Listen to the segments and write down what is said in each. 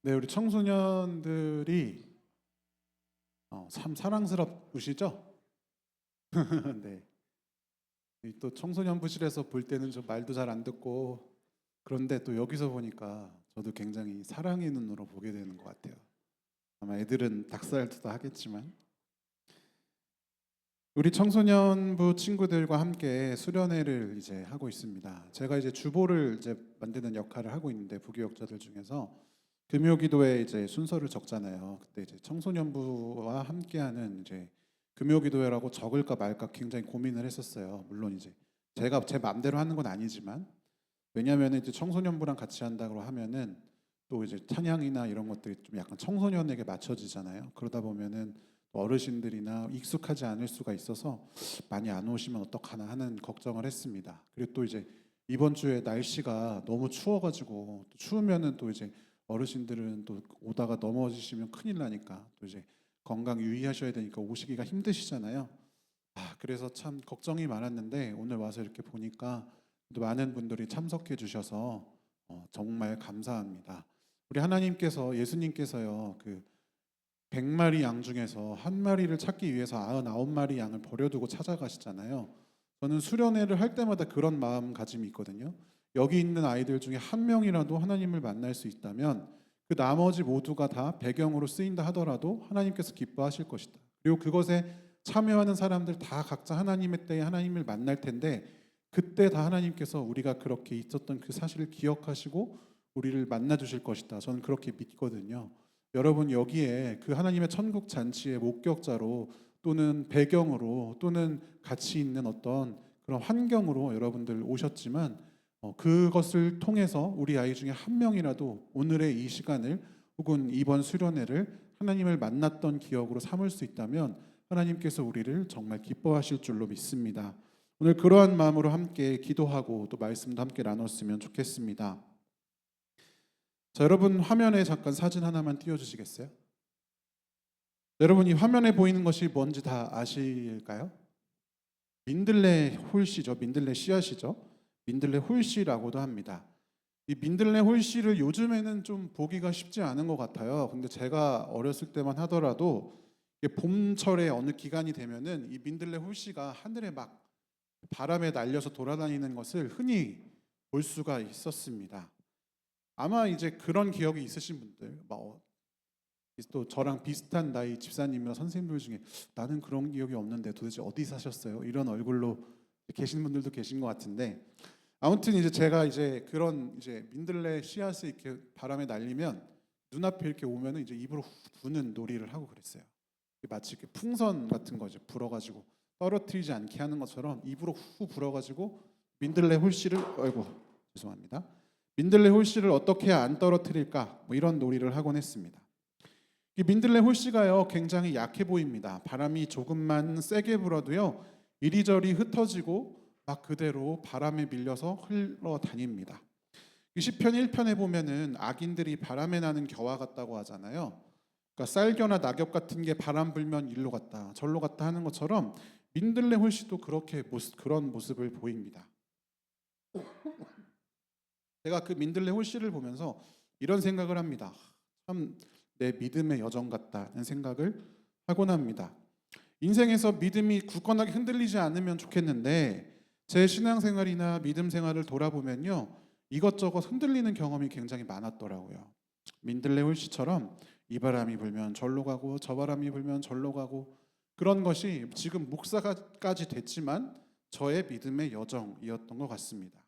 네, 우리 청소년들이 참 사랑스럽으시죠? 네. 또 청소년부실에서 볼 때는 좀 말도 잘 안 듣고 그런데 또 여기서 보니까 저도 굉장히 사랑의 눈으로 보게 되는 것 같아요. 아마 애들은 닭살도 하겠지만 우리 청소년부 친구들과 함께 수련회를 이제 하고 있습니다. 제가 이제 주보를 이제 만드는 역할을 하고 있는데 부교역자들 중에서 금요기도에 이제 순서를 적잖아요. 그때 이제 청소년부와 함께하는 이제 금요기도회라고 적을까 말까 굉장히 고민을 했었어요. 물론 이제 제가 제 마음대로 하는 건 아니지만 왜냐하면 이제 청소년부랑 같이 한다고 하면은 또 이제 찬양이나 이런 것들이 좀 약간 청소년에게 맞춰지잖아요. 그러다 보면은 어르신들이나 익숙하지 않을 수가 있어서 많이 안 오시면 어떡하나 하는 걱정을 했습니다. 그리고 또 이제 이번 주에 날씨가 너무 추워가지고 또 추우면은 또 이제 어르신들은 또 오다가 넘어지시면 큰일 나니까 또 이제 건강 유의하셔야 되니까 오시기가 힘드시잖아요. 그래서 참 걱정이 많았는데 오늘 와서 이렇게 보니까 또 많은 분들이 참석해 주셔서 정말 감사합니다. 우리 하나님께서 예수님께서요 그 100마리 양 중에서 한 마리를 찾기 위해서 99마리 양을 버려두고 찾아가시잖아요. 저는 수련회를 할 때마다 그런 마음가짐이 있거든요. 여기 있는 아이들 중에 한 명이라도 하나님을 만날 수 있다면 그 나머지 모두가 다 배경으로 쓰인다 하더라도 하나님께서 기뻐하실 것이다. 그리고 그것에 참여하는 사람들 다 각자 하나님의 때에 하나님을 만날 텐데 그때 다 하나님께서 우리가 그렇게 있었던 그 사실을 기억하시고 우리를 만나 주실 것이다. 저는 그렇게 믿거든요. 여러분 여기에 그 하나님의 천국 잔치의 목격자로 또는 배경으로 또는 같이 있는 어떤 그런 환경으로 여러분들 오셨지만 그것을 통해서 우리 아이 중에 한 명이라도 오늘의 이 시간을 혹은 이번 수련회를 하나님을 만났던 기억으로 삼을 수 있다면 하나님께서 우리를 정말 기뻐하실 줄로 믿습니다. 오늘 그러한 마음으로 함께 기도하고 또 말씀도 함께 나눴으면 좋겠습니다. 자, 여러분 화면에 잠깐 사진 하나만 띄워주시겠어요? 여러분 이 화면에 보이는 것이 뭔지 다 아실까요? 민들레 홀씨죠. 민들레 씨앗이죠. 민들레 홀씨라고도 합니다. 이 민들레 홀씨를 요즘에는 좀 보기가 쉽지 않은 것 같아요. 근데 제가 어렸을 때만 하더라도 이게 봄철에 어느 기간이 되면은 이 민들레 홀씨가 하늘에 막 바람에 날려서 돌아다니는 것을 흔히 볼 수가 있었습니다. 아마 이제 그런 기억이 있으신 분들, 또 저랑 비슷한 나이 집사님이나 선생님들 중에 나는 그런 기억이 없는데 도대체 어디 사셨어요? 이런 얼굴로 계신 분들도 계신 것 같은데 아무튼 이제 제가 이제 그런 이제 민들레 씨앗이 이렇게 바람에 날리면 눈앞에 이렇게 오면은 이제 입으로 후 부는 놀이를 하고 그랬어요. 마치 이렇게 풍선 같은 거죠. 불어가지고 떨어뜨리지 않게 하는 것처럼 입으로 후 불어가지고 민들레 홀씨를 아이고 죄송합니다. 민들레 홀씨를 어떻게 안 떨어뜨릴까 뭐 이런 놀이를 하곤 했습니다. 이 민들레 홀씨가요 굉장히 약해 보입니다. 바람이 조금만 세게 불어도요 이리저리 흩어지고 막 그대로 바람에 밀려서 흘러다닙니다. 이 시편 1편에 보면은 악인들이 바람에 나는 겨와 같다고 하잖아요. 그러니까 쌀겨나 낙엽 같은 게 바람 불면 일로 갔다 절로 갔다 하는 것처럼 민들레 홀씨도 그렇게 그런 모습을 보입니다. 제가 그 민들레 홀씨를 보면서 이런 생각을 합니다. 참 내 믿음의 여정 같다는 생각을 하곤 합니다. 인생에서 믿음이 굳건하게 흔들리지 않으면 좋겠는데 제 신앙생활이나 믿음 생활을 돌아보면요 이것저것 흔들리는 경험이 굉장히 많았더라고요. 민들레 홀씨처럼 이 바람이 불면 절로 가고 저 바람이 불면 절로 가고 그런 것이 지금 목사까지 됐지만 저의 믿음의 여정이었던 것 같습니다.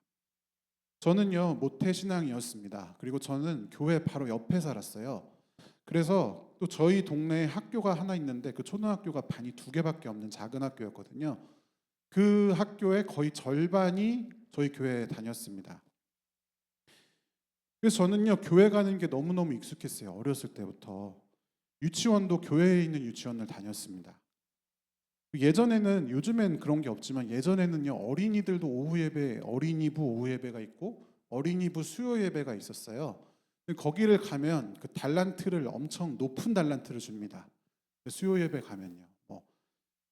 저는요 모태신앙이었습니다. 그리고 저는 교회 바로 옆에 살았어요. 그래서 또 저희 동네에 학교가 하나 있는데 그 초등학교가 반이 2개밖에 없는 작은 학교였거든요. 그 학교의 거의 절반이 저희 교회에 다녔습니다. 그래서 저는요 교회 가는 게 너무너무 익숙했어요. 어렸을 때부터. 유치원도 교회에 있는 유치원을 다녔습니다. 예전에는 요즘엔 그런 게 없지만 예전에는요 어린이들도 오후 예배, 어린이부 오후 예배가 있고 어린이부 수요 예배가 있었어요. 거기를 가면 그 달란트를 엄청 높은 달란트를 줍니다. 수요 예배 가면요. 뭐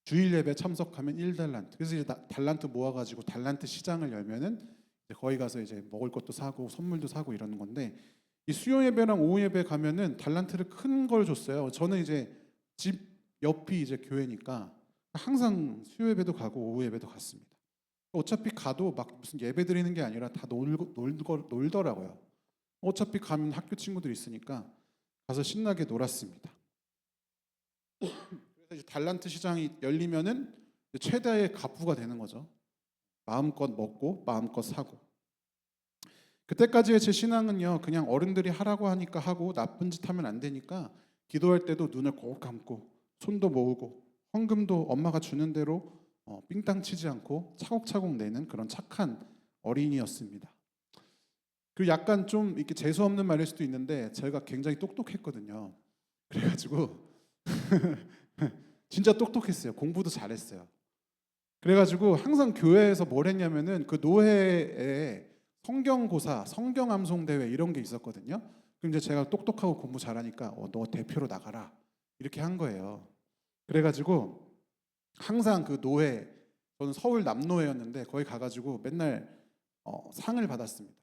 주일 예배 참석하면 1달란트. 그래서 이제 달란트 모아가지고 달란트 시장을 열면은 이제 거기 가서 이제 먹을 것도 사고 선물도 사고 이러는 건데 이 수요 예배랑 오후 예배 가면은 달란트를 큰 걸 줬어요. 저는 이제 집 옆이 이제 교회니까 항상 수요 예배도 가고 오후 예배도 갔습니다. 어차피 가도 막 무슨 예배 드리는 게 아니라 다 놀더라고요. 어차피 가면 학교 친구들 있으니까 가서 신나게 놀았습니다. 그래서 이제 달란트 시장이 열리면은 최대의 갑부가 되는 거죠. 마음껏 먹고 마음껏 사고. 그때까지의 제 신앙은요, 그냥 어른들이 하라고 하니까 하고 나쁜 짓 하면 안 되니까 기도할 때도 눈을 꼭 감고 손도 모으고 헌금도 엄마가 주는 대로 삥땅 치지 않고 차곡차곡 내는 그런 착한 어린이였습니다. 그리고 약간 좀 이렇게 재수 없는 말일 수도 있는데 제가 굉장히 똑똑했거든요. 그래가지고 진짜 똑똑했어요. 공부도 잘했어요. 그래가지고 항상 교회에서 뭘 했냐면은 그 노회에 성경고사, 성경암송 대회 이런 게 있었거든요. 그럼 이제 제가 똑똑하고 공부 잘하니까 너 대표로 나가라 이렇게 한 거예요. 그래가지고 항상 그 노회, 저는 서울 남노회였는데 거기 가가지고 맨날 상을 받았습니다.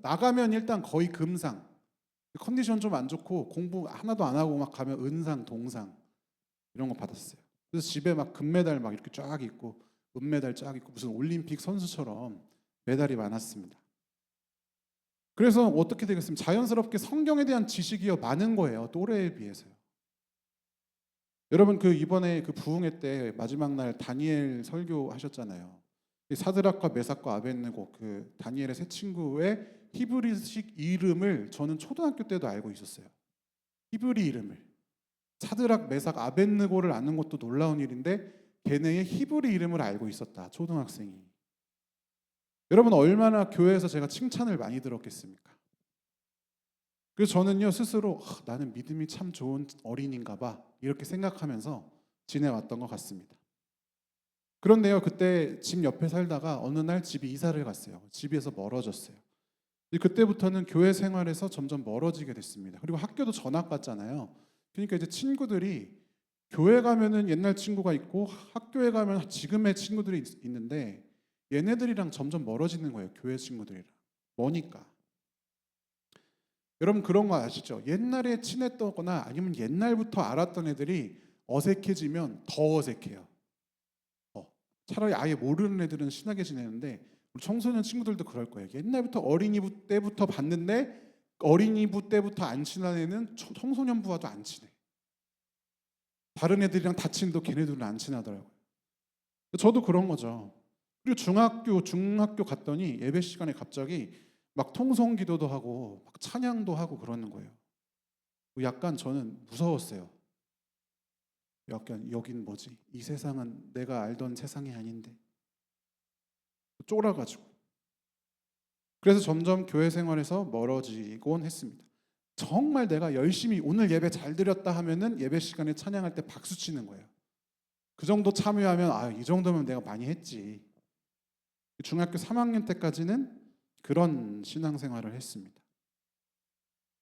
나가면 일단 거의 금상, 컨디션 좀 안 좋고 공부 하나도 안 하고 막 가면 은상, 동상 이런 거 받았어요. 그래서 집에 막 금메달 막 이렇게 쫙 있고 은메달 쫙 있고 무슨 올림픽 선수처럼 메달이 많았습니다. 그래서 어떻게 되겠습니까? 자연스럽게 성경에 대한 지식이 많은 거예요. 또래에 비해서요. 여러분 그 이번에 그 부흥회 때 마지막 날 다니엘 설교 하셨잖아요. 사드락과 메삭과 아벳느고 그 다니엘의 세 친구의 히브리식 이름을 저는 초등학교 때도 알고 있었어요. 히브리 이름을. 사드락, 메삭, 아벳느고를 아는 것도 놀라운 일인데 걔네의 히브리 이름을 알고 있었다. 초등학생이. 여러분 얼마나 교회에서 제가 칭찬을 많이 들었겠습니까? 그래서 저는요 스스로 나는 믿음이 참 좋은 어린인가 봐 이렇게 생각하면서 지내왔던 것 같습니다. 그런데요 그때 집 옆에 살다가 어느 날 집이 이사를 갔어요. 집에서 멀어졌어요. 그때부터는 교회 생활에서 점점 멀어지게 됐습니다. 그리고 학교도 전학 갔잖아요. 그러니까 이제 친구들이 교회 가면은 옛날 친구가 있고 학교에 가면 지금의 친구들이 있는데 얘네들이랑 점점 멀어지는 거예요. 교회 친구들이랑. 뭐니까. 여러분 그런 거 아시죠? 옛날에 친했거나 아니면 옛날부터 알았던 애들이 어색해지면 더 어색해요. 차라리 아예 모르는 애들은 친하게 지내는데 우리 청소년 친구들도 그럴 거예요. 옛날부터 어린이부 때부터 봤는데 어린이부 때부터 안 친한 애는 청소년부와도 안 친해. 다른 애들이랑 다 친도 걔네들은 안 친하더라고요. 저도 그런 거죠. 그리고 중학교 갔더니 예배 시간에 갑자기 막 통성 기도도 하고 막 찬양도 하고 그러는 거예요. 약간 저는 무서웠어요. 약간 여긴 뭐지? 이 세상은 내가 알던 세상이 아닌데. 쫄아가지고. 그래서 점점 교회 생활에서 멀어지곤 했습니다. 정말 내가 열심히 오늘 예배 잘 드렸다 하면은 예배 시간에 찬양할 때 박수 치는 거예요. 그 정도 참여하면 이 정도면 내가 많이 했지. 중학교 3학년 때까지는 그런 신앙생활을 했습니다.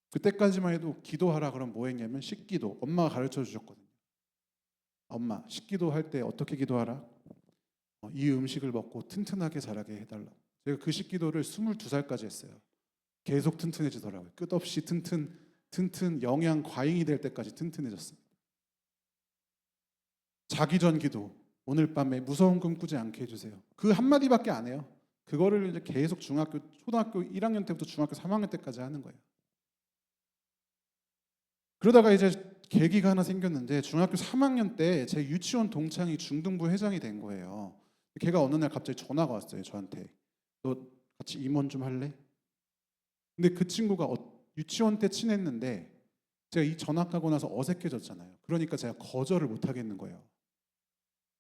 그때까지만 해도 기도하라 그러면 뭐 했냐면 식기도. 엄마가 가르쳐 주셨거든요. 엄마 식기도 할 때 어떻게 기도하라? 이 음식을 먹고 튼튼하게 자라게 해달라고. 제가 그 식기도를 22살까지 했어요. 계속 튼튼해지더라고요. 끝없이 튼튼 영양 과잉이 될 때까지 튼튼해졌습니다. 자기 전 기도. 오늘 밤에 무서운 꿈 꾸지 않게 해주세요. 그 한마디밖에 안 해요. 그거를 이제 계속 초등학교 1학년 때부터 중학교 3학년 때까지 하는 거예요. 그러다가 이제 계기가 하나 생겼는데 중학교 3학년 때 제 유치원 동창이 중등부 회장이 된 거예요. 걔가 어느 날 갑자기 전화가 왔어요. 저한테. 너 같이 임원 좀 할래? 근데 그 친구가 유치원 때 친했는데 제가 이 전학하고 나서 어색해졌잖아요. 그러니까 제가 거절을 못 하겠는 거예요.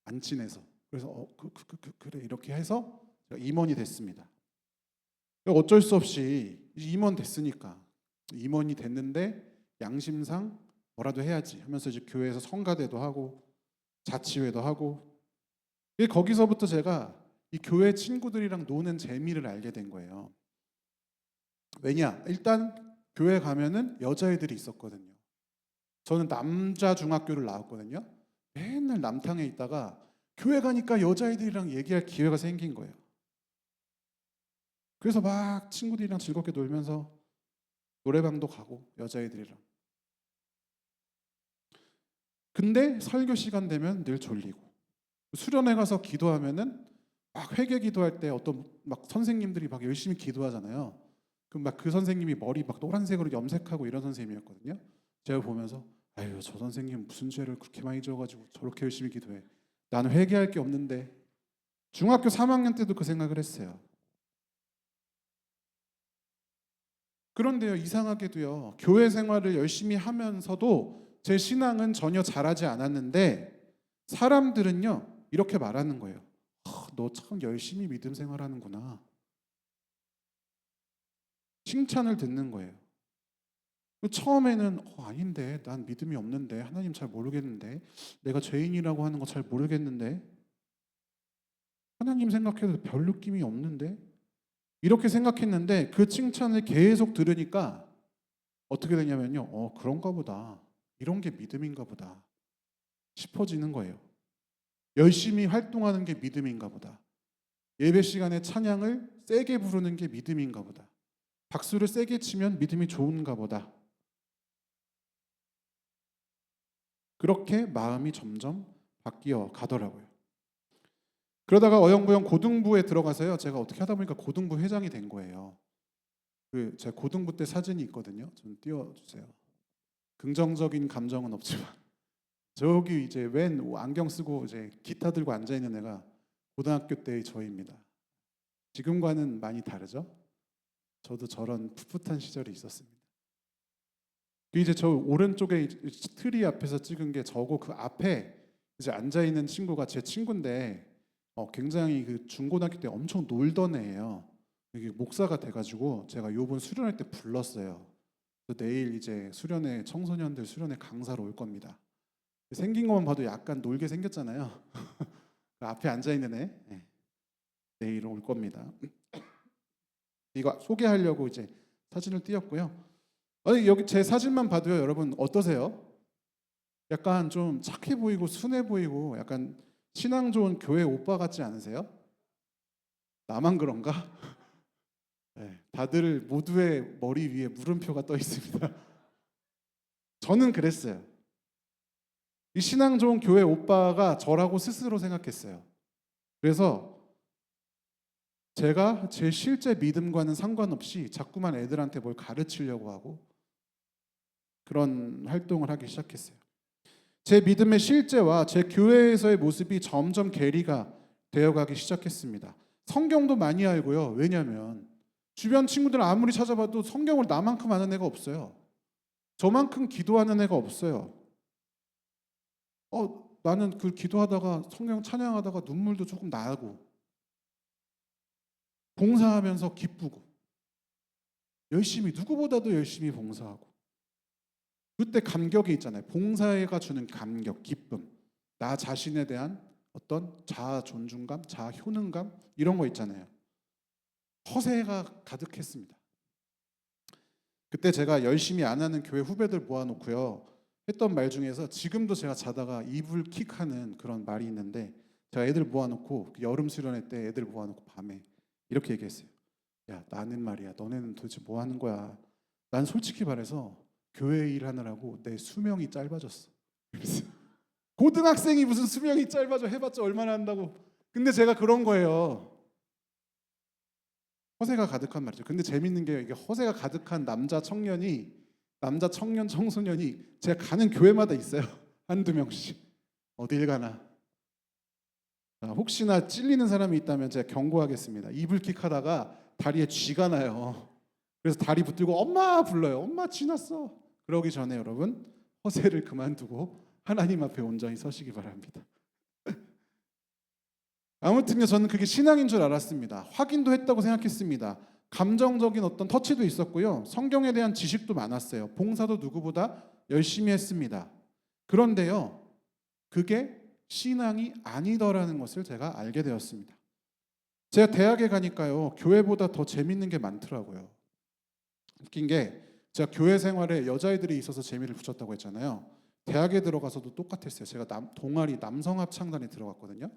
안 친해서. 그래서 그래 이렇게 해서 제가 임원이 됐습니다. 어쩔 수 없이 임원 됐으니까 임원이 됐는데 양심상 뭐라도 해야지 하면서 이제 교회에서 성가대도 하고 자치회도 하고 거기서부터 제가 이 교회 친구들이랑 노는 재미를 알게 된 거예요. 왜냐? 일단 교회 가면은 여자애들이 있었거든요. 저는 남자 중학교를 나왔거든요. 맨날 남탕에 있다가 교회 가니까 여자애들이랑 얘기할 기회가 생긴 거예요. 그래서 막 친구들이랑 즐겁게 놀면서 노래방도 가고 여자애들이랑. 근데 설교 시간 되면 늘 졸리고, 수련회 가서 기도하면은 막 회개 기도할 때 어떤 막 선생님들이 막 열심히 기도하잖아요. 그럼 막 그 선생님이 머리 막 노란색으로 염색하고 이런 선생님이었거든요. 제가 보면서 아유, 저 선생님 무슨 죄를 그렇게 많이 지어가지고 저렇게 열심히 기도해. 나는 회개할 게 없는데. 중학교 3학년 때도 그 생각을 했어요. 그런데요, 이상하게도요, 교회 생활을 열심히 하면서도 제 신앙은 전혀 자라지 않았는데, 사람들은요 이렇게 말하는 거예요. 너 참 열심히 믿음 생활하는구나. 칭찬을 듣는 거예요. 처음에는 아닌데, 난 믿음이 없는데, 하나님 잘 모르겠는데, 내가 죄인이라고 하는 거 잘 모르겠는데, 하나님 생각해도 별 느낌이 없는데, 이렇게 생각했는데 그 칭찬을 계속 들으니까 어떻게 되냐면요, 그런가 보다, 이런 게 믿음인가 보다 싶어지는 거예요. 열심히 활동하는 게 믿음인가 보다. 예배 시간에 찬양을 세게 부르는 게 믿음인가 보다. 박수를 세게 치면 믿음이 좋은가 보다. 그렇게 마음이 점점 바뀌어 가더라고요. 그러다가 어영부영 고등부에 들어가서요, 제가 어떻게 하다 보니까 고등부 회장이 된 거예요. 제 고등부 때 사진이 있거든요. 좀 띄워주세요. 긍정적인 감정은 없지만 저기 이제 웬 안경 쓰고 이제 기타 들고 앉아 있는 애가 고등학교 때의 저입니다. 지금과는 많이 다르죠? 저도 저런 풋풋한 시절이 있었습니다. 이제 저 오른쪽에 트리 앞에서 찍은 게 저고, 그 앞에 이제 앉아 있는 친구가 제 친구인데 굉장히 그 중고등학교 때 엄청 놀던 애예요. 이게 목사가 돼가지고 제가 요번 수련회 때 불렀어요. 내일 이제 수련회, 청소년들 수련회 강사로 올 겁니다. 생긴 것만 봐도 약간 놀게 생겼잖아요. 그 앞에 앉아 있는 애, 내일 올 겁니다. 이거 소개하려고 이제 사진을 띄웠고요. 아니, 여기 제 사진만 봐도요, 여러분 어떠세요? 약간 좀 착해 보이고 순해 보이고 약간 신앙 좋은 교회 오빠 같지 않으세요? 나만 그런가? 네, 다들 모두의 머리 위에 물음표가 떠 있습니다. 저는 그랬어요. 이 신앙 좋은 교회 오빠가 저라고 스스로 생각했어요. 그래서 제가 제 실제 믿음과는 상관없이 자꾸만 애들한테 뭘 가르치려고 하고 그런 활동을 하기 시작했어요. 제 믿음의 실제와 제 교회에서의 모습이 점점 괴리가 되어가기 시작했습니다. 성경도 많이 알고요. 왜냐하면 주변 친구들 아무리 찾아봐도 성경을 나만큼 아는 애가 없어요. 저만큼 기도하는 애가 없어요. 나는 그 기도하다가 성경 찬양하다가 눈물도 조금 나고, 봉사하면서 기쁘고, 열심히, 누구보다도 열심히 봉사하고, 그때 감격이 있잖아요. 봉사가 주는 감격, 기쁨, 나 자신에 대한 어떤 자아 존중감, 자아 효능감, 이런 거 있잖아요. 허세가 가득했습니다. 그때 제가 열심히 안 하는 교회 후배들 모아놓고요, 했던 말 중에서 지금도 제가 자다가 이불 킥하는 그런 말이 있는데, 제가 애들 모아놓고 여름 수련회 때 애들 모아놓고 밤에 이렇게 얘기했어요. 야, 나는 말이야, 너네는 도대체 뭐 하는 거야? 난 솔직히 말해서 교회 일하느라고 내 수명이 짧아졌어. 고등학생이 무슨 수명이 짧아져, 해봤자 얼마나 한다고. 근데 제가 그런 거예요. 허세가 가득한 말이죠. 근데 재밌는 게, 이게 허세가 가득한 남자 청년 청소년이 제가 가는 교회마다 있어요. 한두 명씩. 어딜 가나. 혹시나 찔리는 사람이 있다면 제가 경고하겠습니다. 이불킥 하다가 다리에 쥐가 나요. 그래서 다리 붙들고 엄마 불러요. 엄마 지났어. 그러기 전에 여러분, 허세를 그만두고 하나님 앞에 온전히 서시기 바랍니다. 아무튼요, 저는 그게 신앙인 줄 알았습니다. 확인도 했다고 생각했습니다. 감정적인 어떤 터치도 있었고요, 성경에 대한 지식도 많았어요. 봉사도 누구보다 열심히 했습니다. 그런데요, 그게 신앙이 아니더라는 것을 제가 알게 되었습니다. 제가 대학에 가니까요, 교회보다 더 재밌는 게 많더라고요. 웃긴 게, 제가 교회 생활에 여자애들이 있어서 재미를 붙였다고 했잖아요. 대학에 들어가서도 똑같았어요. 제가 동아리 남성합창단에 들어갔거든요.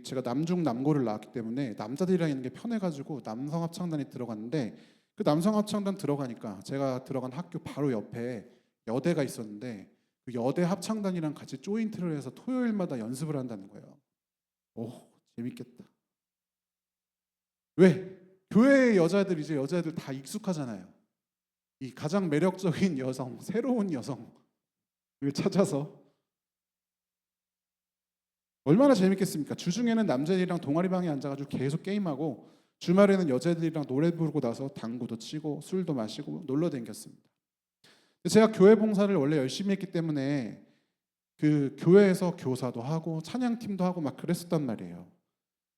제가 남중 남고를 나왔기 때문에 남자들이랑 있는 게 편해가지고 남성합창단에 들어갔는데, 그 남성 합창단 들어가니까 제가 들어간 학교 바로 옆에 여대가 있었는데 그 여대 합창단이랑 같이 조인트를 해서 토요일마다 연습을 한다는 거예요. 오, 재밌겠다. 왜? 교회의 여자들 이제 여자들 다 익숙하잖아요. 이 가장 매력적인 여성, 새로운 여성을 찾아서 얼마나 재밌겠습니까? 주중에는 남자들이랑 동아리방에 앉아가지고 계속 게임하고 주말에는 여자들이랑 노래 부르고 나서 당구도 치고 술도 마시고 놀러 다녔습니다. 제가 교회 봉사를 원래 열심히 했기 때문에 그 교회에서 교사도 하고 찬양팀도 하고 막 그랬었단 말이에요.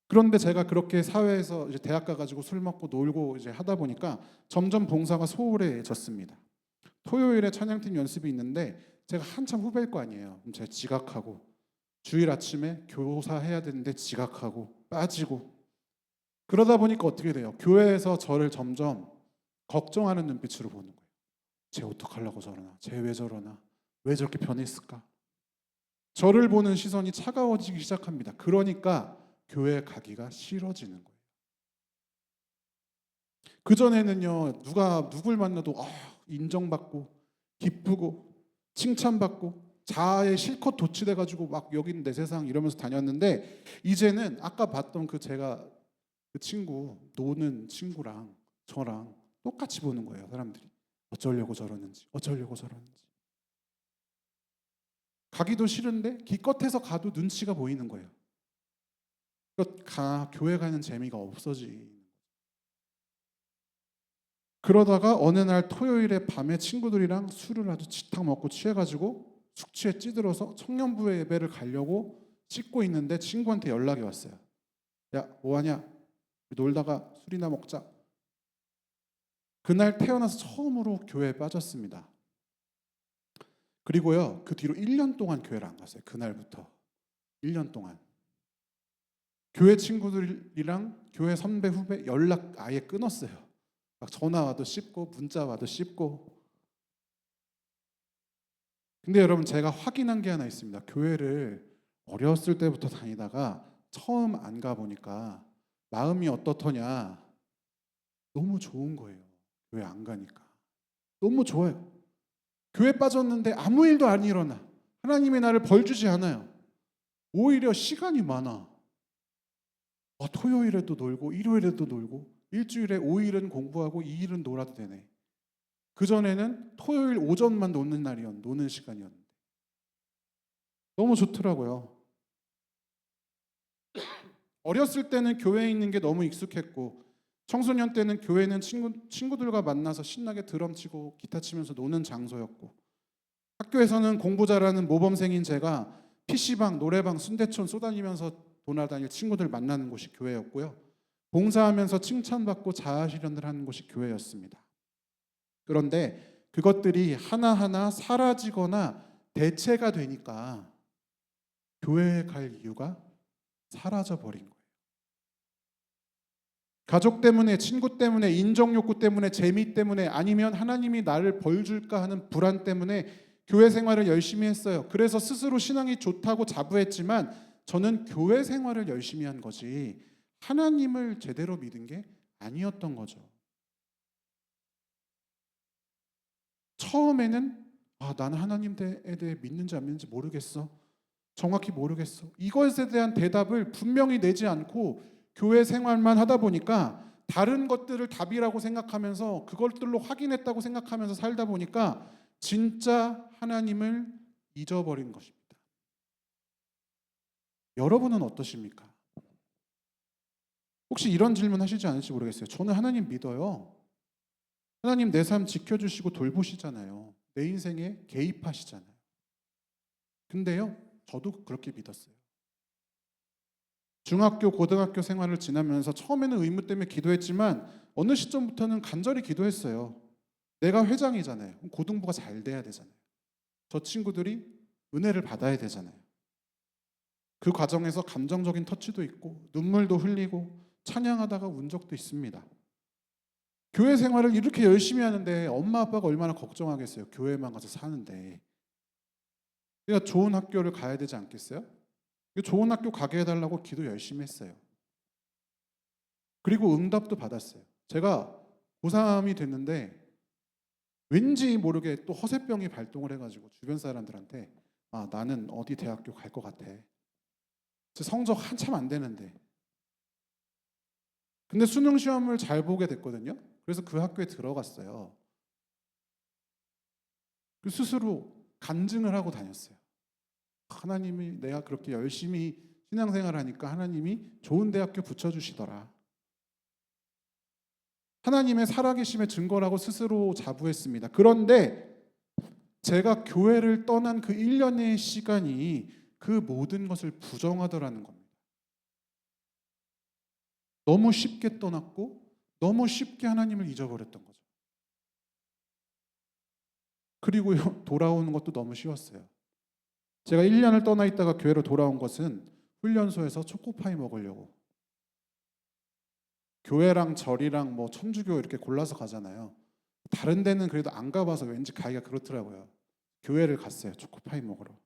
그런데 제가 그렇게 사회에서 이제 대학 가가지고 술 먹고 놀고 이제 하다 보니까 점점 봉사가 소홀해졌습니다. 토요일에 찬양팀 연습이 있는데 제가 한참 후배일 거 아니에요. 그럼 제가 지각하고 주일 아침에 교사해야 되는데 지각하고 빠지고 그러다 보니까 어떻게 돼요? 교회에서 저를 점점 걱정하는 눈빛으로 보는 거예요. 쟤 어떡하려고 저러나? 쟤 왜 저러나? 왜 저렇게 변했을까? 저를 보는 시선이 차가워지기 시작합니다. 그러니까 교회 가기가 싫어지는 거예요. 그전에는요, 누가 누굴 만나도 인정받고 기쁘고 칭찬받고 자아에 실컷 도취돼가지고 막 여기는 내 세상 이러면서 다녔는데 이제는 아까 봤던 그 제가 그 친구 노는 친구랑 저랑 똑같이 보는 거예요. 사람들이 어쩌려고 저러는지 어쩌려고 저러는지 가기도 싫은데 기껏해서 가도 눈치가 보이는 거예요. 교회 가는 재미가 없어지. 그러다가 어느 날 토요일에 밤에 친구들이랑 술을 아주 치탁 먹고 취해가지고 숙취에 찌들어서 청년부의 예배를 가려고 씻고 있는데 친구한테 연락이 왔어요. 야, 뭐하냐? 놀다가 술이나 먹자. 그날 태어나서 처음으로 교회에 빠졌습니다. 그리고요, 그 뒤로 1년 동안 교회를 안 갔어요. 그날부터 1년 동안 교회 친구들이랑 교회 선배 후배 연락 아예 끊었어요. 막 전화 와도 씹고 문자 와도 씹고. 근데 여러분 제가 확인한 게 하나 있습니다. 교회를 어렸을 때부터 다니다가 처음 안 가보니까 마음이 어떻더냐. 너무 좋은 거예요. 교회 안 가니까. 너무 좋아요. 교회 빠졌는데 아무 일도 안 일어나. 하나님이 나를 벌 주지 않아요. 오히려 시간이 많아. 토요일에도 놀고 일요일에도 놀고 일주일에 5일은 공부하고 2일은 놀아도 되네. 그전에는 토요일 오전만 노는 시간이었는데 너무 좋더라고요. 어렸을 때는 교회에 있는 게 너무 익숙했고 청소년 때는 교회는 친구들과 만나서 신나게 드럼 치고 기타 치면서 노는 장소였고 학교에서는 공부 잘하는 모범생인 제가 PC방, 노래방, 순대촌 쏘다니면서 돌아다닐 친구들 만나는 곳이 교회였고요. 봉사하면서 칭찬받고 자아실현을 하는 곳이 교회였습니다. 그런데 그것들이 하나하나 사라지거나 대체가 되니까 교회에 갈 이유가 사라져버린 거예요. 가족 때문에, 친구 때문에, 인정욕구 때문에, 재미 때문에 아니면 하나님이 나를 벌 줄까 하는 불안 때문에 교회 생활을 열심히 했어요. 그래서 스스로 신앙이 좋다고 자부했지만 저는 교회 생활을 열심히 한 거지 하나님을 제대로 믿은 게 아니었던 거죠. 처음에는 나는 하나님에 대해 믿는지 안 믿는지 모르겠어. 정확히 모르겠어. 이것에 대한 대답을 분명히 내지 않고 교회 생활만 하다 보니까 다른 것들을 답이라고 생각하면서 그것들로 확인했다고 생각하면서 살다 보니까 진짜 하나님을 잊어버린 것입니다. 여러분은 어떠십니까? 혹시 이런 질문 하시지 않을지 모르겠어요. 저는 하나님 믿어요. 하나님 내 삶 지켜주시고 돌보시잖아요. 내 인생에 개입하시잖아요. 근데요, 저도 그렇게 믿었어요. 중학교, 고등학교 생활을 지나면서 처음에는 의무 때문에 기도했지만 어느 시점부터는 간절히 기도했어요. 내가 회장이잖아요. 고등부가 잘 돼야 되잖아요. 저 친구들이 은혜를 받아야 되잖아요. 그 과정에서 감정적인 터치도 있고 눈물도 흘리고 찬양하다가 운 적도 있습니다. 교회 생활을 이렇게 열심히 하는데 엄마 아빠가 얼마나 걱정하겠어요. 교회만 가서 사는데. 그러니까 좋은 학교를 가야 되지 않겠어요? 좋은 학교 가게 해달라고 기도 열심히 했어요. 그리고 응답도 받았어요. 제가 고3이 됐는데 왠지 모르게 또 허세병이 발동을 해가지고 주변 사람들한테 나는 어디 대학교 갈 것 같아. 제 성적 한참 안 되는데. 근데 수능 시험을 잘 보게 됐거든요. 그래서 그 학교에 들어갔어요. 그 스스로 간증을 하고 다녔어요. 하나님이 내가 그렇게 열심히 신앙생활을 하니까 하나님이 좋은 대학교 붙여주시더라. 하나님의 살아계심의 증거라고 스스로 자부했습니다. 그런데 제가 교회를 떠난 그 1년의 시간이 그 모든 것을 부정하더라는 겁니다. 너무 쉽게 떠났고 너무 쉽게 하나님을 잊어버렸던 거죠. 그리고 돌아오는 것도 너무 쉬웠어요. 제가 1년을 떠나 있다가 교회로 돌아온 것은 훈련소에서 초코파이 먹으려고. 교회랑 절이랑 뭐 천주교 이렇게 골라서 가잖아요. 다른 데는 그래도 안 가봐서 왠지 가기가 그렇더라고요. 교회를 갔어요. 초코파이 먹으러.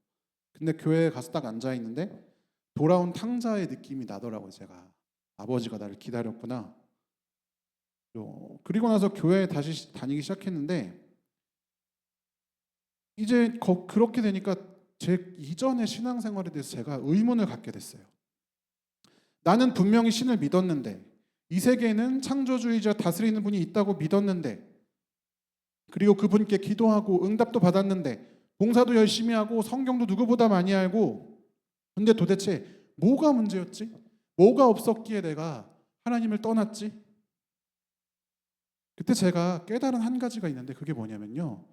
근데 교회에 가서 딱 앉아 있는데 돌아온 탕자의 느낌이 나더라고요. 제가 아버지가 나를 기다렸구나. 그리고 나서 교회에 다시 다니기 시작했는데 이제 그렇게 되니까 제 이전의 신앙생활에 대해서 제가 의문을 갖게 됐어요. 나는 분명히 신을 믿었는데 이 세계에는 창조주의자 다스리는 분이 있다고 믿었는데 그리고 그분께 기도하고 응답도 받았는데 봉사도 열심히 하고 성경도 누구보다 많이 알고 근데 도대체 뭐가 문제였지? 뭐가 없었기에 내가 하나님을 떠났지? 그때 제가 깨달은 한 가지가 있는데 그게 뭐냐면요.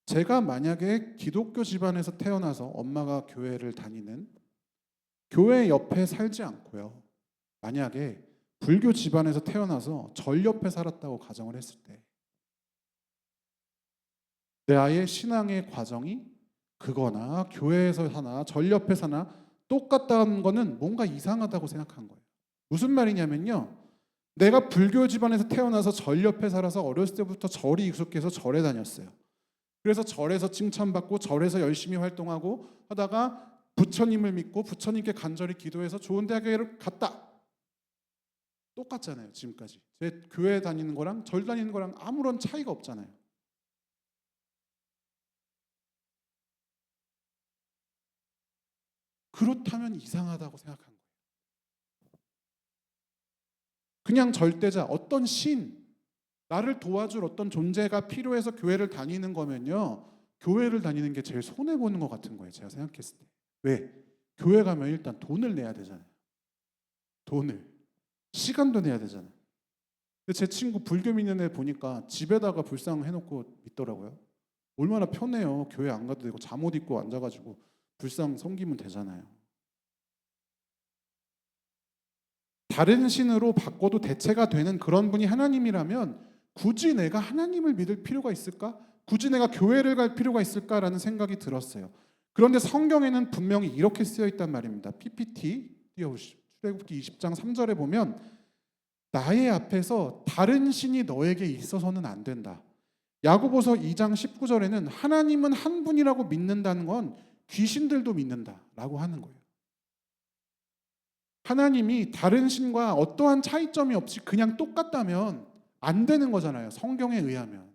제가 만약에 기독교 집안에서 태어나서 엄마가 교회를 다니는 교회 옆에 살지 않고요. 만약에 불교 집안에서 태어나서 절 옆에 살았다고 가정을 했을 때 내 아이의 신앙의 과정이 그거나 교회에서 사나 절 옆에 사나 똑같다는 거는 뭔가 이상하다고 생각한 거예요. 무슨 말이냐면요. 내가 불교 집안에서 태어나서 절 옆에 살아서 어렸을 때부터 절이 익숙해서 절에 다녔어요. 그래서 절에서 칭찬받고 절에서 열심히 활동하고 하다가 부처님을 믿고 부처님께 간절히 기도해서 좋은 대학을 갔다. 똑같잖아요. 지금까지. 제 교회 다니는 거랑 절 다니는 거랑 아무런 차이가 없잖아요. 그렇다면 이상하다고 생각한 거예요. 그냥 절대자, 어떤 신, 나를 도와줄 어떤 존재가 필요해서 교회를 다니는 거면요. 교회를 다니는 게 제일 손해보는 것 같은 거예요. 제가 생각했을 때. 왜? 교회 가면 일단 돈을 내야 되잖아요. 돈을. 시간도 내야 되잖아요. 근데 제 친구 불교 믿는 애 보니까 집에다가 불상 해놓고 믿더라고요. 얼마나 편해요. 교회 안 가도 되고 잠옷 입고 앉아가지고 불상 섬기면 되잖아요. 다른 신으로 바꿔도 대체가 되는 그런 분이 하나님이라면 굳이 내가 하나님을 믿을 필요가 있을까? 굳이 내가 교회를 갈 필요가 있을까라는 생각이 들었어요. 그런데 성경에는 분명히 이렇게 쓰여 있단 말입니다. PPT 띄워보시죠. 출애굽기 20장 3절에 보면 나의 앞에서 다른 신이 너에게 있어서는 안 된다. 야고보서 2장 19절에는 하나님은 한 분이라고 믿는다는 건 귀신들도 믿는다라고 하는 거예요. 하나님이 다른 신과 어떠한 차이점이 없이 그냥 똑같다면 안 되는 거잖아요. 성경에 의하면.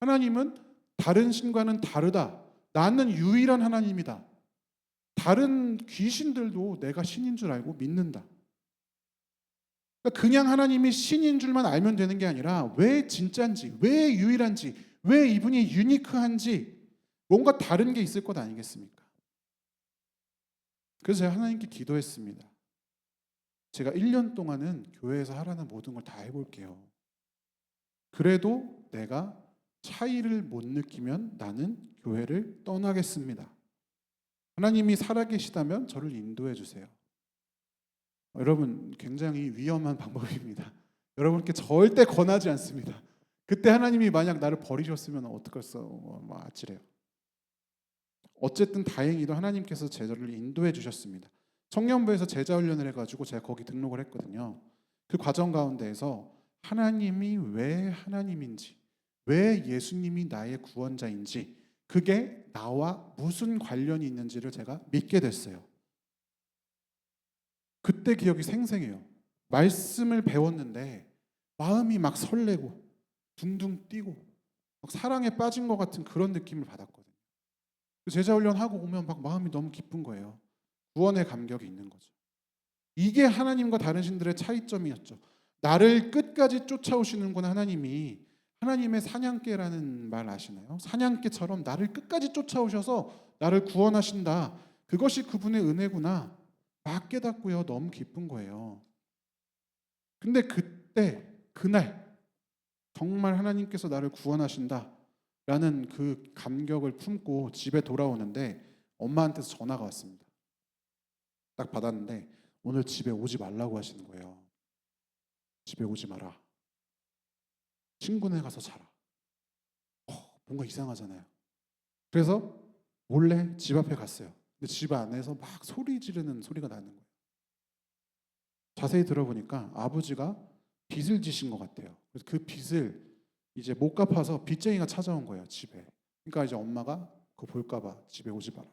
하나님은 다른 신과는 다르다. 나는 유일한 하나님이다. 다른 귀신들도 내가 신인 줄 알고 믿는다. 그러니까 그냥 하나님이 신인 줄만 알면 되는 게 아니라 왜 진짜인지, 왜 유일한지, 왜 이분이 유니크한지 뭔가 다른 게 있을 것 아니겠습니까? 그래서 제가 하나님께 기도했습니다. 제가 1년 동안은 교회에서 하라는 모든 걸 다 해볼게요. 그래도 내가 차이를 못 느끼면 나는 교회를 떠나겠습니다. 하나님이 살아계시다면 저를 인도해 주세요. 여러분 굉장히 위험한 방법입니다. 여러분께 절대 권하지 않습니다. 그때 하나님이 만약 나를 버리셨으면 어떡했어? 아찔해요. 어쨌든 다행히도 하나님께서 제자를 인도해 주셨습니다. 청년부에서 제자 훈련을 해가지고 제가 거기 등록을 했거든요. 그 과정 가운데에서 하나님이 왜 하나님인지, 왜 예수님이 나의 구원자인지, 그게 나와 무슨 관련이 있는지를 제가 믿게 됐어요. 그때 기억이 생생해요. 말씀을 배웠는데 마음이 막 설레고 둥둥 뛰고 막 사랑에 빠진 것 같은 그런 느낌을 받았거든요. 제자 훈련하고 오면 막 마음이 너무 기쁜 거예요. 구원의 감격이 있는 거죠. 이게 하나님과 다른 신들의 차이점이었죠. 나를 끝까지 쫓아오시는구나 하나님이. 하나님의 사냥개라는 말 아시나요? 사냥개처럼 나를 끝까지 쫓아오셔서 나를 구원하신다. 그것이 그분의 은혜구나. 막 깨닫고요. 너무 기쁜 거예요. 근데 그때 그날 정말 하나님께서 나를 구원하신다 라는 그 감격을 품고 집에 돌아오는데 엄마한테서 전화가 왔습니다. 딱 받았는데 오늘 집에 오지 말라고 하시는 거예요. 집에 오지 마라. 친구네 가서 자라. 뭔가 이상하잖아요. 그래서 몰래 집 앞에 갔어요. 근데 집 안에서 막 소리 지르는 소리가 나는 거예요. 자세히 들어보니까 아버지가 빚을 지신 것 같아요. 그래서 그 빚을 이제 못 갚아서 빚쟁이가 찾아온 거예요, 집에. 그러니까 이제 엄마가 그거 볼까봐 집에 오지 마라.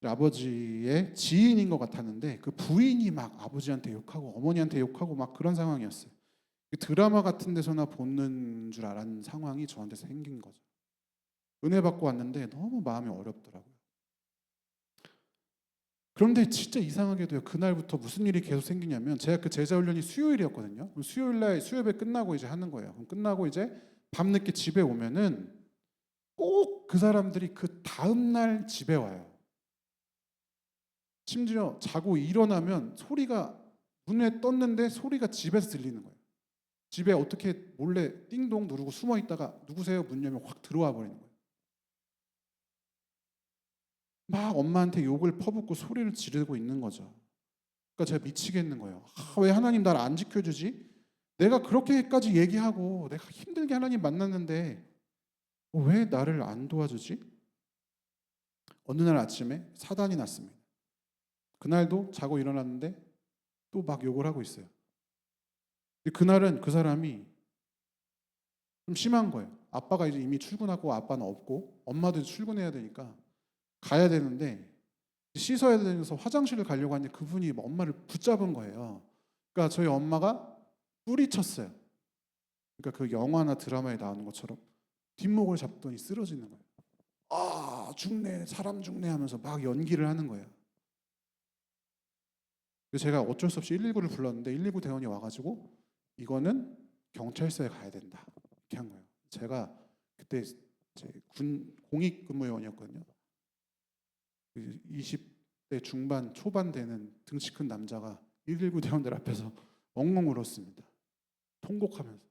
아버지의 지인인 것 같았는데 그 부인이 막 아버지한테 욕하고 어머니한테 욕하고 막 그런 상황이었어요. 드라마 같은 데서나 보는 줄 알았는 상황이 저한테 생긴 거죠. 은혜 받고 왔는데 너무 마음이 어렵더라고요. 그런데 진짜 이상하게도요. 그날부터 무슨 일이 계속 생기냐면 제가 그 제자 훈련이 수요일이었거든요. 그럼 수요일 날 수요예배 끝나고 이제 하는 거예요. 그럼 끝나고 이제 밤늦게 집에 오면은 꼭 그 사람들이 그 다음 날 집에 와요. 심지어 자고 일어나면 소리가 눈에 떴는데 소리가 집에서 들리는 거예요. 집에 어떻게 몰래 띵동 누르고 숨어 있다가 누구세요? 문 열면 확 들어와 버리는 거예요. 막 엄마한테 욕을 퍼붓고 소리를 지르고 있는 거죠. 그러니까 제가 미치겠는 거예요. 왜 하나님 나를 안 지켜주지? 내가 그렇게까지 얘기하고 내가 힘들게 하나님 만났는데 왜 나를 안 도와주지? 어느 날 아침에 사단이 났습니다. 그날도 자고 일어났는데 또 막 욕을 하고 있어요. 그날은 그 사람이 좀 심한 거예요. 아빠가 이제 이미 출근하고 아빠는 없고 엄마도 출근해야 되니까 가야 되는데 씻어야 되면서 화장실을 가려고 하는데 그분이 엄마를 붙잡은 거예요. 그러니까 저희 엄마가 뿌리쳤어요. 그러니까 그 영화나 드라마에 나오는 것처럼 뒷목을 잡더니 쓰러지는 거예요. 아 죽네 사람 죽네 하면서 막 연기를 하는 거예요. 그래서 제가 어쩔 수 없이 119를 불렀는데 119 대원이 와가지고 이거는 경찰서에 가야 된다 이렇게 한 거예요. 제가 그때 제 군 공익근무요원이었거든요. 20대 중반 초반 되는 등치 큰 남자가 119 대원들 앞에서 엉엉 울었습니다. 통곡하면서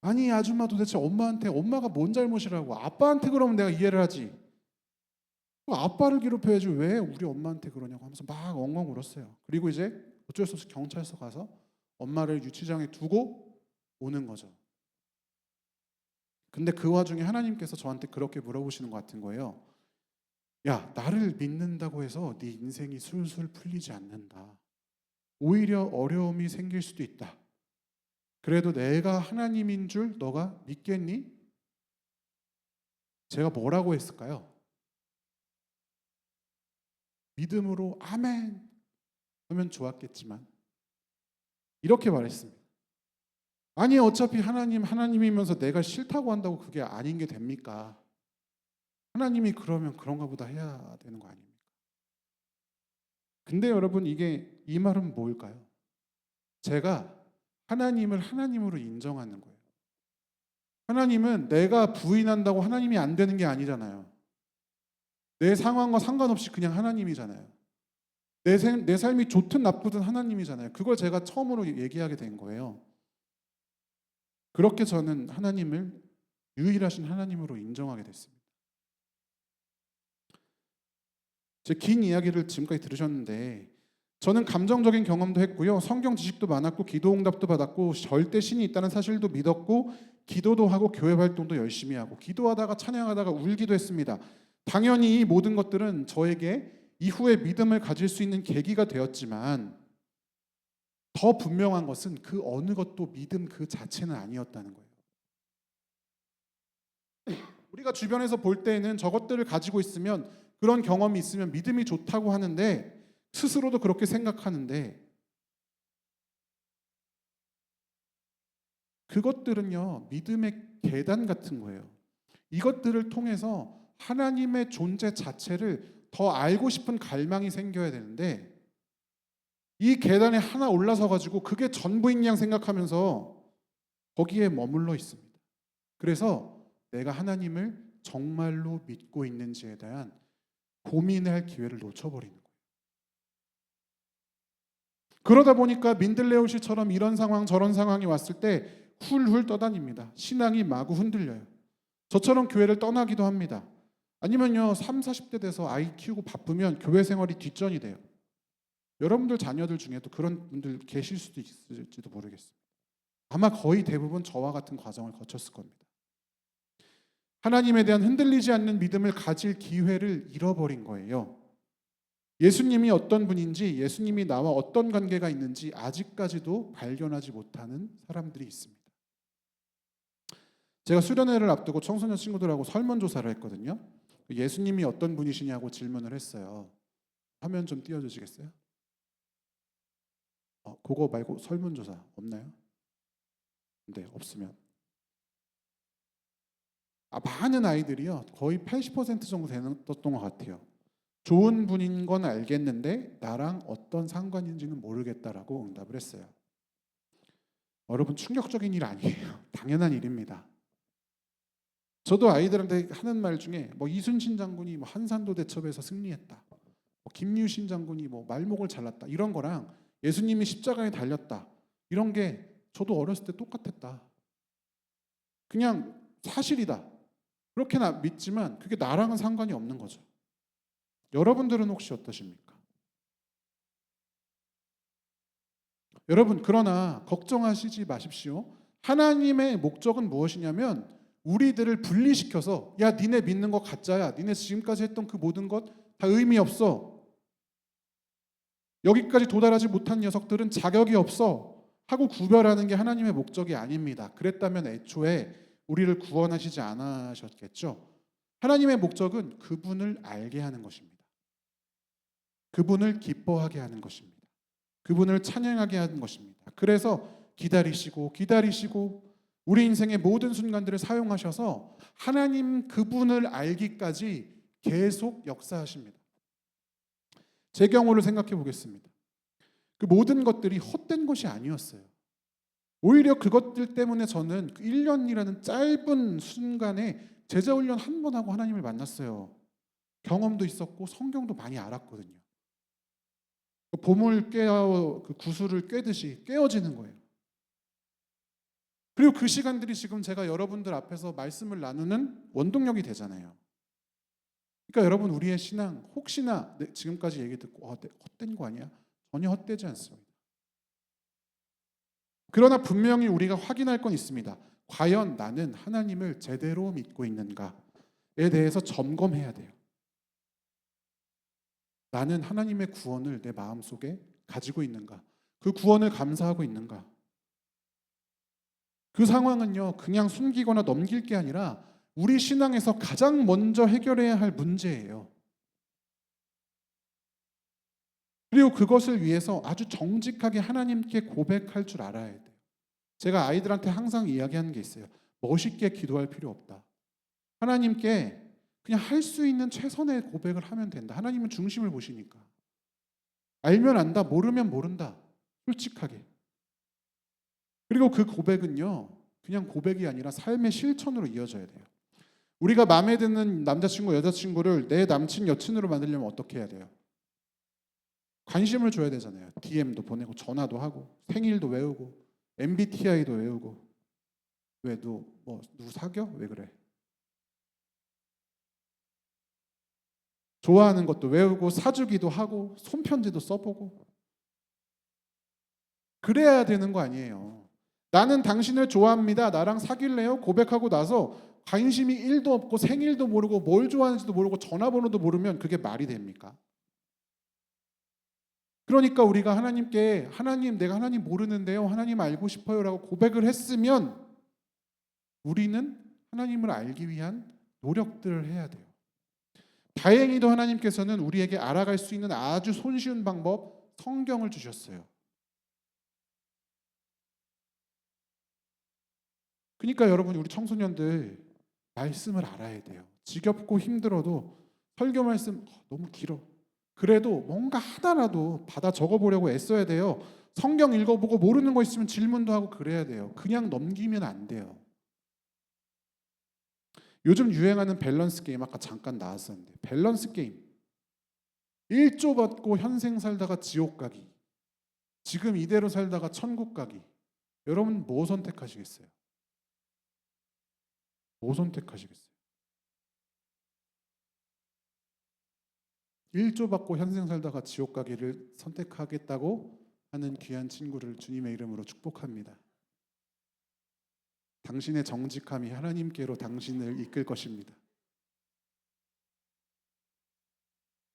아니 아줌마 도대체 엄마한테 엄마가 뭔 잘못이라고 아빠한테 그러면 내가 이해를 하지 아빠를 괴롭혀야지 왜 우리 엄마한테 그러냐고 하면서 막 엉엉 울었어요. 그리고 이제 어쩔 수 없이 경찰서 가서 엄마를 유치장에 두고 오는 거죠. 근데 그 와중에 하나님께서 저한테 그렇게 물어보시는 것 같은 거예요. 야, 나를 믿는다고 해서 네 인생이 술술 풀리지 않는다. 오히려 어려움이 생길 수도 있다. 그래도 내가 하나님인 줄 너가 믿겠니? 제가 뭐라고 했을까요? 믿음으로 아멘 하면 좋았겠지만 이렇게 말했습니다. 아니 어차피 하나님이면서 내가 싫다고 한다고 그게 아닌 게 됩니까? 하나님이 그러면 그런가 보다 해야 되는 거 아닙니까? 근데 여러분 이 말은 뭘까요? 제가 하나님을 하나님으로 인정하는 거예요. 하나님은 내가 부인한다고 하나님이 안 되는 게 아니잖아요. 내 상황과 상관없이 그냥 하나님이잖아요. 내 삶이 좋든 나쁘든 하나님이잖아요. 그걸 제가 처음으로 얘기하게 된 거예요. 그렇게 저는 하나님을 유일하신 하나님으로 인정하게 됐습니다. 제 긴 이야기를 지금까지 들으셨는데 저는 감정적인 경험도 했고요. 성경 지식도 많았고 기도 응답도 받았고 절대 신이 있다는 사실도 믿었고 기도도 하고 교회 활동도 열심히 하고 기도하다가 찬양하다가 울기도 했습니다. 당연히 이 모든 것들은 저에게 이후에 믿음을 가질 수 있는 계기가 되었지만 더 분명한 것은 그 어느 것도 믿음 그 자체는 아니었다는 거예요. 우리가 주변에서 볼 때에는 저것들을 가지고 있으면 그런 경험이 있으면 믿음이 좋다고 하는데 스스로도 그렇게 생각하는데 그 그것들은요, 믿음의 계단 같은 거예요. 이것들을 통해서 하나님의 존재 자체를 더 알고 싶은 갈망이 생겨야 되는데, 이 계단에 하나 올라서 가지고 그게 전부인 양 생각하면서 거기에 머물러 있습니다. 그래서 내가 하나님을 정말로 믿고 있는지에 대한 고민할 기회를 놓쳐버리는 거예요. 그러다 보니까 민들레오 씨처럼 이런 상황 저런 상황이 왔을 때 훌훌 떠다닙니다. 신앙이 마구 흔들려요. 저처럼 교회를 떠나기도 합니다. 아니면요, 3, 40대 돼서 아이 키우고 바쁘면 교회 생활이 뒷전이 돼요. 여러분들 자녀들 중에도 그런 분들 계실 수도 있을지도 모르겠습니다. 아마 거의 대부분 저와 같은 과정을 거쳤을 겁니다. 하나님에 대한 흔들리지 않는 믿음을 가질 기회를 잃어버린 거예요. 예수님이 어떤 분인지, 예수님이 나와 어떤 관계가 있는지 아직까지도 발견하지 못하는 사람들이 있습니다. 제가 수련회를 앞두고 청소년 친구들하고 설문조사를 했거든요. 예수님이 어떤 분이시냐고 질문을 했어요. 화면 좀 띄워주시겠어요? 그거 말고 설문조사 없나요? 네, 없으면. 많은 아이들이요, 거의 80% 정도 되는 것 같아요. 좋은 분인 건 알겠는데 나랑 어떤 상관인지는 모르겠다라고 응답을 했어요. 여러분, 충격적인 일 아니에요. 당연한 일입니다. 저도 아이들한테 하는 말 중에 이순신 장군이 한산도 대첩에서 승리했다, 김유신 장군이 말목을 잘랐다, 이런 거랑 예수님이 십자가에 달렸다, 이런 게 저도 어렸을 때 똑같았다. 그냥 사실이다. 그렇게나 믿지만 그게 나랑은 상관이 없는 거죠. 여러분들은 혹시 어떠십니까? 여러분, 그러나 걱정하시지 마십시오. 하나님의 목적은 무엇이냐면 우리들을 분리시켜서, 야, 니네 믿는 거 가짜야, 니네 지금까지 했던 그 모든 것 다 의미 없어, 여기까지 도달하지 못한 녀석들은 자격이 없어 하고 구별하는 게 하나님의 목적이 아닙니다. 그랬다면 애초에 우리를 구원하시지 않으셨겠죠. 하나님의 목적은 그분을 알게 하는 것입니다. 그분을 기뻐하게 하는 것입니다. 그분을 찬양하게 하는 것입니다. 그래서 기다리시고 우리 인생의 모든 순간들을 사용하셔서 하나님 그분을 알기까지 계속 역사하십니다. 제 경우를 생각해 보겠습니다. 그 모든 것들이 헛된 것이 아니었어요. 오히려 그것들 때문에 저는 1년이라는 짧은 순간에 제자훈련 한 번 하고 하나님을 만났어요. 경험도 있었고 성경도 많이 알았거든요. 봄을 꿰어 그 구슬을 꿰듯이 꿰어지는 거예요. 그리고 그 시간들이 지금 제가 여러분들 앞에서 말씀을 나누는 원동력이 되잖아요. 그러니까 여러분, 우리의 신앙 혹시나 지금까지 얘기 듣고 헛된 거 아니야? 전혀 헛되지 않습니다. 그러나 분명히 우리가 확인할 건 있습니다. 과연 나는 하나님을 제대로 믿고 있는가에 대해서 점검해야 돼요. 나는 하나님의 구원을 내 마음속에 가지고 있는가? 그 구원을 감사하고 있는가? 그 상황은요, 그냥 숨기거나 넘길 게 아니라 우리 신앙에서 가장 먼저 해결해야 할 문제예요. 그리고 그것을 위해서 아주 정직하게 하나님께 고백할 줄 알아야 돼요. 제가 아이들한테 항상 이야기하는 게 있어요. 멋있게 기도할 필요 없다. 하나님께 그냥 할 수 있는 최선의 고백을 하면 된다. 하나님은 중심을 보시니까. 알면 안다, 모르면 모른다. 솔직하게. 그리고 그 고백은요, 그냥 고백이 아니라 삶의 실천으로 이어져야 돼요. 우리가 마음에 드는 남자친구, 여자친구를 내 남친, 여친으로 만들려면 어떻게 해야 돼요? 관심을 줘야 되잖아요. DM도 보내고 전화도 하고 생일도 외우고 MBTI도 외우고. 왜 너 누구 사겨? 왜 그래? 좋아하는 것도 외우고 사주기도 하고 손편지도 써보고 그래야 되는 거 아니에요. 나는 당신을 좋아합니다. 나랑 사귈래요? 고백하고 나서 관심이 1도 없고 생일도 모르고 뭘 좋아하는지도 모르고 전화번호도 모르면 그게 말이 됩니까? 그러니까 우리가 하나님께 하나님, 내가 하나님 모르는데요, 하나님 알고 싶어요 라고 고백을 했으면 우리는 하나님을 알기 위한 노력들을 해야 돼요. 다행히도 하나님께서는 우리에게 알아갈 수 있는 아주 손쉬운 방법, 성경을 주셨어요. 그러니까 여러분, 우리 청소년들 말씀을 알아야 돼요. 지겹고 힘들어도 설교 말씀 너무 길어. 그래도 뭔가 하나라도 받아 적어보려고 애써야 돼요. 성경 읽어보고 모르는 거 있으면 질문도 하고 그래야 돼요. 그냥 넘기면 안 돼요. 요즘 유행하는 밸런스 게임 아까 잠깐 나왔었는데, 밸런스 게임 1조 받고 현생 살다가 지옥 가기, 지금 이대로 살다가 천국 가기. 여러분 뭐 선택하시겠어요? 뭐 선택하시겠어요? 1조 받고 현생 살다가 지옥 가기를 선택하겠다고 하는 귀한 친구를 주님의 이름으로 축복합니다. 당신의 정직함이 하나님께로 당신을 이끌 것입니다.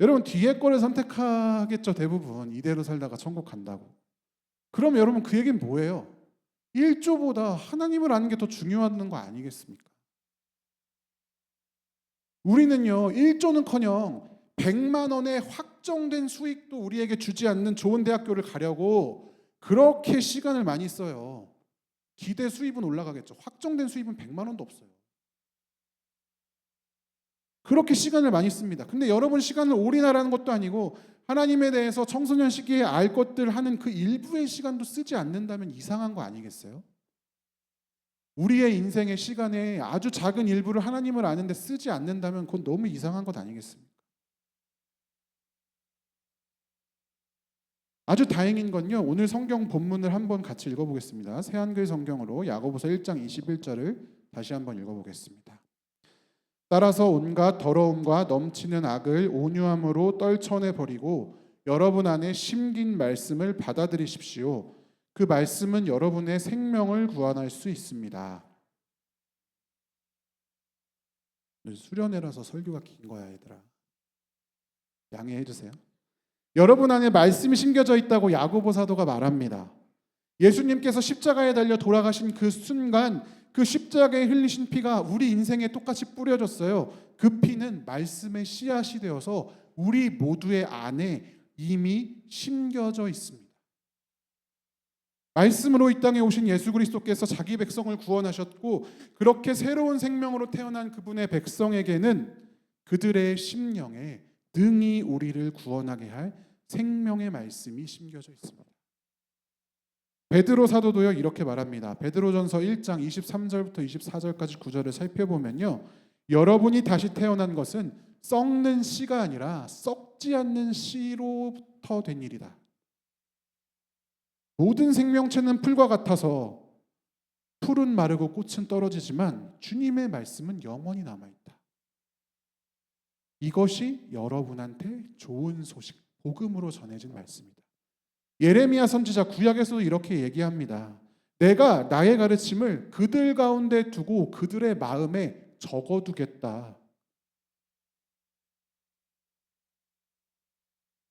여러분 뒤에 거를 선택하겠죠. 대부분 이대로 살다가 천국 간다고. 그럼 여러분 그 얘기는 뭐예요? 1조보다 하나님을 아는 게 더 중요한 거 아니겠습니까? 우리는요 1조는커녕 100만 원의 확정된 수익도 우리에게 주지 않는 좋은 대학교를 가려고 그렇게 시간을 많이 써요. 기대 수입은 올라가겠죠. 확정된 수입은 100만 원도 없어요. 그렇게 시간을 많이 씁니다. 근데 여러분 시간을 올인하라는 것도 아니고 하나님에 대해서 청소년 시기에 알 것들 하는 그 일부의 시간도 쓰지 않는다면 이상한 거 아니겠어요? 우리의 인생의 시간에 아주 작은 일부를 하나님을 아는데 쓰지 않는다면 그건 너무 이상한 것 아니겠습니까? 아주 다행인 건요. 오늘 성경 본문을 한번 같이 읽어보겠습니다. 새한글 성경으로 야고보서 1장 21절을 다시 한번 읽어보겠습니다. 따라서 온갖 더러움과 넘치는 악을 온유함으로 떨쳐내 버리고 여러분 안에 심긴 말씀을 받아들이십시오. 그 말씀은 여러분의 생명을 구원할 수 있습니다. 수련회라서 설교가 긴 거야, 얘들아. 양해해 주세요. 여러분 안에 말씀이 심겨져 있다고 야고보 사도가 말합니다. 예수님께서 십자가에 달려 돌아가신 그 순간 그 십자가에 흘리신 피가 우리 인생에 똑같이 뿌려졌어요. 그 피는 말씀의 씨앗이 되어서 우리 모두의 안에 이미 심겨져 있습니다. 말씀으로 이 땅에 오신 예수 그리스도께서 자기 백성을 구원하셨고 그렇게 새로운 생명으로 태어난 그분의 백성에게는 그들의 심령에 능히 우리를 구원하게 할 생명의 말씀이 심겨져 있습니다. 베드로 사도도요 이렇게 말합니다. 베드로전서 1장 23절부터 24절까지 구절을 살펴보면요, 여러분이 다시 태어난 것은 썩는 씨가 아니라 썩지 않는 씨로부터 된 일이다. 모든 생명체는 풀과 같아서 풀은 마르고 꽃은 떨어지지만 주님의 말씀은 영원히 남아있다. 이것이 여러분한테 좋은 소식, 복음으로 전해진 말씀이다. 예레미야 선지자 구약에서도 이렇게 얘기합니다. 내가 나의 가르침을 그들 가운데 두고 그들의 마음에 적어두겠다.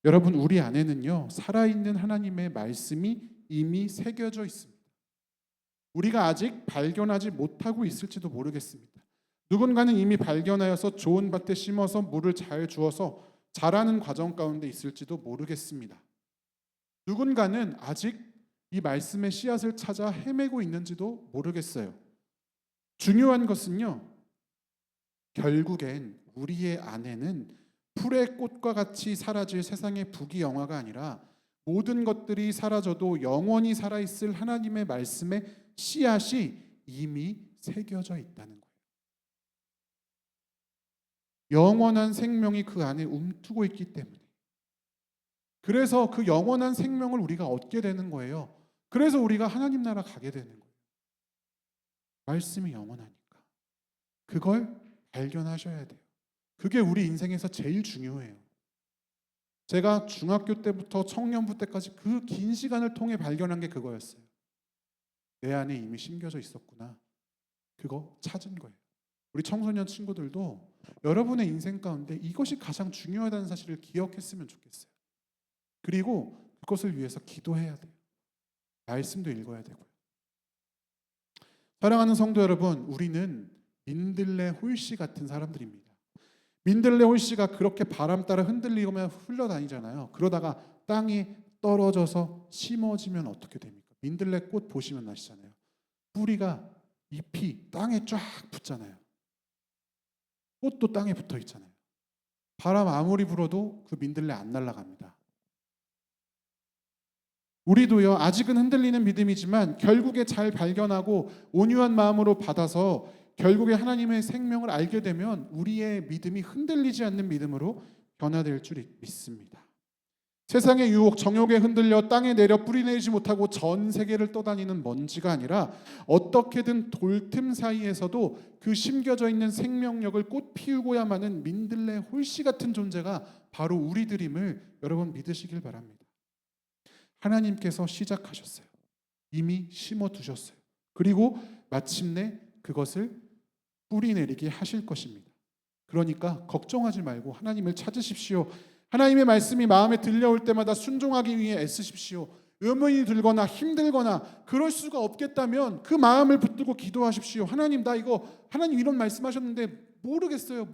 여러분 우리 안에는요 살아있는 하나님의 말씀이 이미 새겨져 있습니다. 우리가 아직 발견하지 못하고 있을지도 모르겠습니다. 누군가는 이미 발견하여서 좋은 밭에 심어서 물을 잘 주어서 자라는 과정 가운데 있을지도 모르겠습니다. 누군가는 아직 이 말씀의 씨앗을 찾아 헤매고 있는지도 모르겠어요. 중요한 것은요, 결국엔 우리의 안에는 풀의 꽃과 같이 사라질 세상의 부귀영화가 아니라 모든 것들이 사라져도 영원히 살아있을 하나님의 말씀의 씨앗이 이미 새겨져 있다는 거예요. 영원한 생명이 그 안에 움트고 있기 때문에, 그래서 그 영원한 생명을 우리가 얻게 되는 거예요. 그래서 우리가 하나님 나라 가게 되는 거예요. 말씀이 영원하니까 그걸 발견하셔야 돼요. 그게 우리 인생에서 제일 중요해요. 제가 중학교 때부터 청년부 때까지 그 긴 시간을 통해 발견한 게 그거였어요. 내 안에 이미 심겨져 있었구나. 그거 찾은 거예요. 우리 청소년 친구들도 여러분의 인생 가운데 이것이 가장 중요하다는 사실을 기억했으면 좋겠어요. 그리고 그것을 위해서 기도해야 돼요. 말씀도 읽어야 되고요. 사랑하는 성도 여러분, 우리는 민들레 홀씨 같은 사람들입니다. 민들레 홀씨가 그렇게 바람 따라 흔들리면 흘러다니잖아요. 그러다가 땅에 떨어져서 심어지면 어떻게 됩니까? 민들레 꽃 보시면 아시잖아요. 뿌리가 잎이 땅에 쫙 붙잖아요. 꽃도 땅에 붙어 있잖아요. 바람 아무리 불어도 그 민들레 안 날아갑니다. 우리도요, 아직은 흔들리는 믿음이지만 결국에 잘 발견하고 온유한 마음으로 받아서 결국에 하나님의 생명을 알게 되면 우리의 믿음이 흔들리지 않는 믿음으로 변화될 줄 믿습니다. 세상의 유혹, 정욕에 흔들려 땅에 내려 뿌리내리지 못하고 전 세계를 떠다니는 먼지가 아니라 어떻게든 돌틈 사이에서도 그 심겨져 있는 생명력을 꽃 피우고야 마는 민들레 홀씨 같은 존재가 바로 우리들임을 여러분 믿으시길 바랍니다. 하나님께서 시작하셨어요. 이미 심어두셨어요. 그리고 마침내 그것을 뿌리내리게 하실 것입니다. 그러니까 걱정하지 말고 하나님을 찾으십시오. 하나님의 말씀이 마음에 들려올 때마다 순종하기 위해 애쓰십시오. 의문이 들거나 힘들거나 그럴 수가 없겠다면 그 마음을 붙들고 기도하십시오. 하나님, 나 이거 하나님 이런 말씀하셨는데 모르겠어요.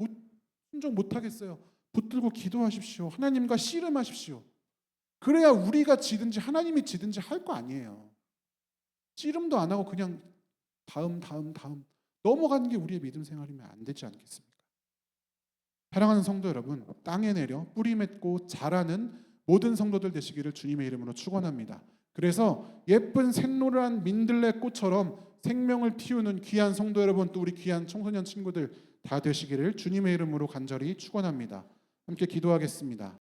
순종 못하겠어요. 붙들고 기도하십시오. 하나님과 씨름하십시오. 그래야 우리가 지든지 하나님이 지든지 할 거 아니에요. 씨름도 안 하고 그냥 다음 넘어가는 게 우리의 믿음 생활이면 안 되지 않겠습니까? 사랑하는 성도 여러분, 땅에 내려 뿌리 맺고 자라는 모든 성도들 되시기를 주님의 이름으로 축원합니다. 그래서 예쁜 샛노란 민들레 꽃처럼 생명을 피우는 귀한 성도 여러분, 또 우리 귀한 청소년 친구들 다 되시기를 주님의 이름으로 간절히 축원합니다. 함께 기도하겠습니다.